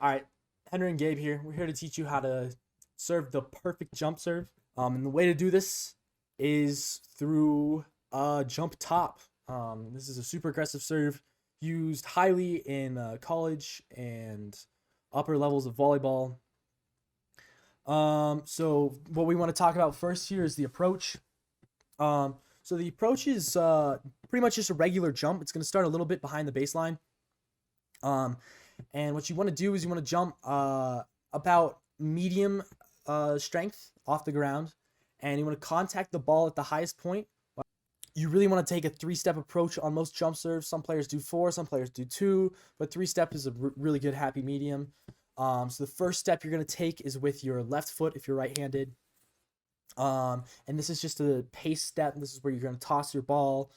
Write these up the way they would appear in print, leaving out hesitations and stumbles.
All right, Henry and Gabe here. We're here to teach you how to serve the perfect jump serve. And the way to do this is through a jump top. This is a super aggressive serve used highly in college and upper levels of volleyball. So what we want to talk about first here is the approach. So the approach is pretty much just a regular jump. It's going to start a little bit behind the baseline. Um, and what you want to do is you want to jump about medium strength off the ground, and you want to contact the ball at the highest point. You really want to take a three-step approach on most jump serves. Some players do four, some players do two, but three-step is a really good happy medium. So the first step you're going to take is with your left foot if you're right-handed. And this is just a pace step. This is where you're going to toss your ball.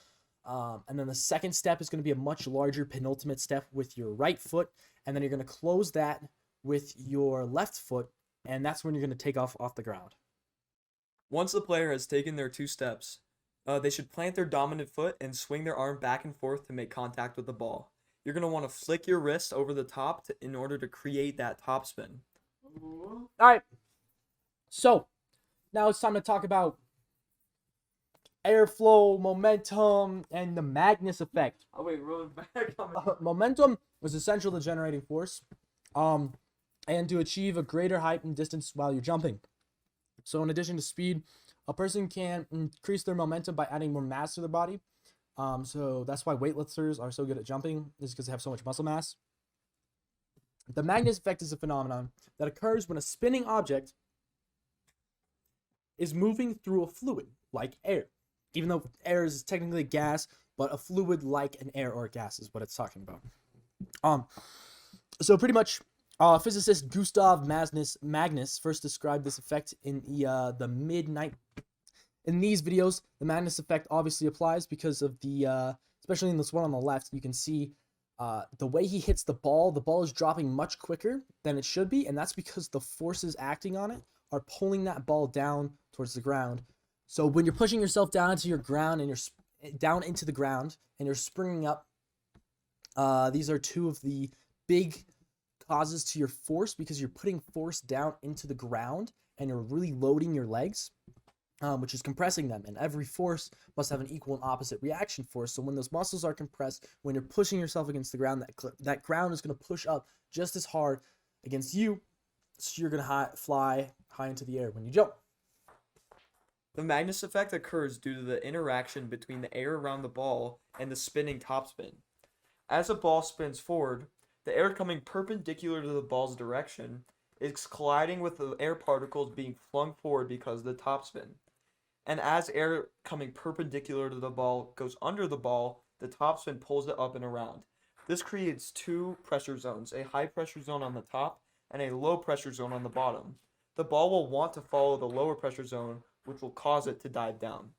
And then the second step is going to be a much larger penultimate step with your right foot. And then you're going to close that with your left foot. And that's when you're going to take off the ground. Once the player has taken their two steps, they should plant their dominant foot and swing their arm back and forth to make contact with the ball. You're going to want to flick your wrist over the top in order to create that topspin. All right. So now it's time to talk about airflow, momentum, and the Magnus effect. Oh wait, roll it back. Momentum is essential to generating force, and to achieve a greater height and distance while you're jumping. So in addition to speed, a person can increase their momentum by adding more mass to their body. So that's why weightlifters are so good at jumping, is because they have so much muscle mass. The Magnus effect is a phenomenon that occurs when a spinning object is moving through a fluid, like air. Even though air is technically a gas, but a fluid like an air or a gas is what it's talking about. So pretty much, physicist Gustav Magnus first described this effect in the mid-90s. In these videos, the Magnus effect obviously applies because of the, especially in this one on the left, you can see the way he hits the ball is dropping much quicker than it should be, and that's because the forces acting on it are pulling that ball down towards the ground. So when you're pushing yourself down into your ground and you're down into the ground and you're springing up, these are two of the big causes to your force, because you're putting force down into the ground and you're really loading your legs, which is compressing them. And every force must have an equal and opposite reaction force. So when those muscles are compressed, when you're pushing yourself against the ground, that ground is going to push up just as hard against you. So you're going to fly high into the air when you jump. The Magnus effect occurs due to the interaction between the air around the ball and the spinning topspin. As a ball spins forward, the air coming perpendicular to the ball's direction is colliding with the air particles being flung forward because of the topspin. And as air coming perpendicular to the ball goes under the ball, the topspin pulls it up and around. This creates two pressure zones, a high pressure zone on the top and a low pressure zone on the bottom. The ball will want to follow the lower pressure zone, which will cause it to dive down.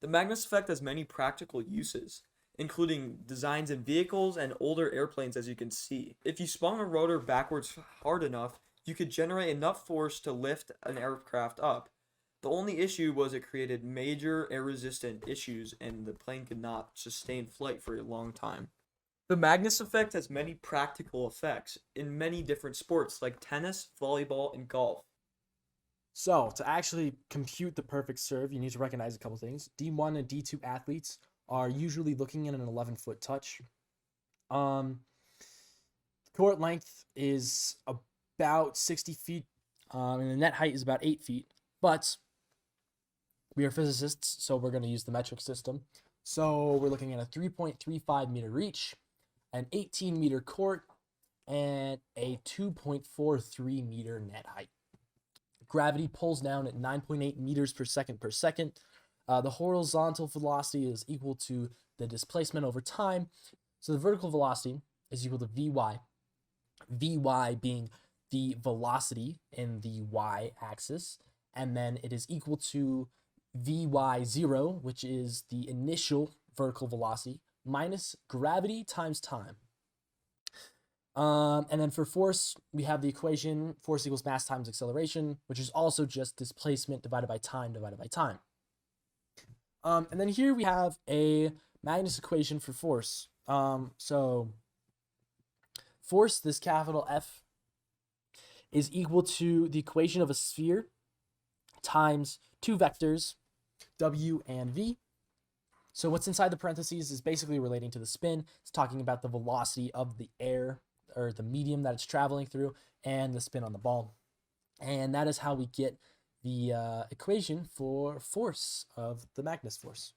The Magnus effect has many practical uses, including designs in vehicles and older airplanes, as you can see. If you spun a rotor backwards hard enough, you could generate enough force to lift an aircraft up. The only issue was it created major air-resistant issues and the plane could not sustain flight for a long time. The Magnus effect has many practical effects in many different sports like tennis, volleyball, and golf. So to actually compute the perfect serve, you need to recognize a couple things. D1 and D2 athletes are usually looking at an 11-foot touch. Court length is about 60 feet, and the net height is about 8 feet. But we are physicists, so we're going to use the metric system. So we're looking at a 3.35 meter reach, an 18-meter court, and a 2.43 meter net height. Gravity pulls down at 9.8 meters per second per second. The horizontal velocity is equal to the displacement over time. So the vertical velocity is equal to Vy. Vy being the velocity in the y-axis. And then it is equal to Vy0, which is the initial vertical velocity, minus gravity times time. And then for force, we have the equation force equals mass times acceleration, which is also just displacement divided by time divided by time. And then here we have a Magnus equation for force. So force, this capital F, is equal to the equation of a sphere times two vectors, W and V. So what's inside the parentheses is basically relating to the spin. It's talking about the velocity of the air, or the medium that it's traveling through, and the spin on the ball. And that is how we get the equation for force of the Magnus force.